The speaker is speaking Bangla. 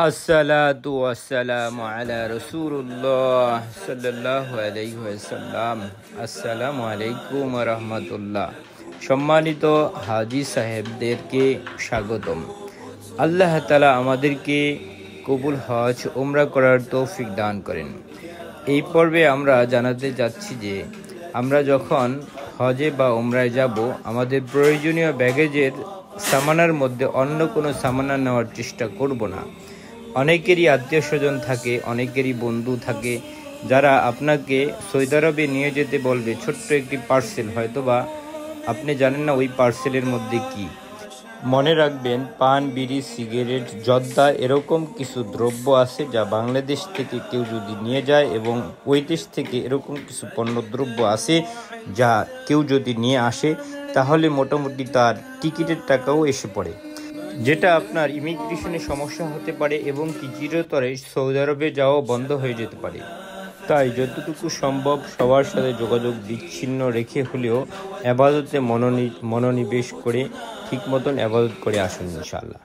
আসসালাতু ওয়াসসালামু আলা রাসূলুল্লাহ সাল্লাল্লাহু আলাইহি ওয়াসাল্লাম। আসসালামু আলাইকুম ওয়া রাহমাতুল্লাহ। সম্মানিত হাজী সাহেবদেরকে স্বাগতম। আল্লাহ তাআলা আমাদেরকে কবুল হজ উমরা করার তৌফিক দান করেন। এই পর্বে আমরা জানাতে যাচ্ছি যে আমরা যখন হজে বা উমরায় যাব, আমাদের প্রয়োজনীয় ব্যাগেজের সামানার মধ্যে অন্য কোনো সামানা নেওয়ার চেষ্টা করব না। অনেকেরই আত্মীয় স্বজন থাকে, অনেকেরই বন্ধু থাকে যারা আপনাকে সৌদি আরবে নিয়ে যেতে বলবে ছোট্ট একটি পার্সেল, হয়তোবা আপনি জানেন না ওই পার্সেলের মধ্যে কি। মনে রাখবেন, পান, বিড়ি, সিগারেট, জর্দা এরকম কিছু দ্রব্য আছে যা বাংলাদেশ থেকে কেউ যদি নিয়ে যায়, এবং ওই দেশ থেকে এরকম কিছু পণ্যদ্রব্য আছে যা কেউ যদি নিয়ে আসে তাহলে মোটামুটি তার টিকিটের টাকাও এসে পড়ে, যেটা আপনার ইমিগ্রেশনে সমস্যা হতে পারে এবং কি চিরতরে সৌদি আরবে যাওয়া বন্ধ হয়ে যেতে পারে। তাই যতটুকু সম্ভব সবার সাথে যোগাযোগ বিচ্ছিন্ন রেখে হলেও ইবাদতে মনোনিবেশ করে ঠিক মতন ইবাদত করে আসুন ইনশাআল্লাহ।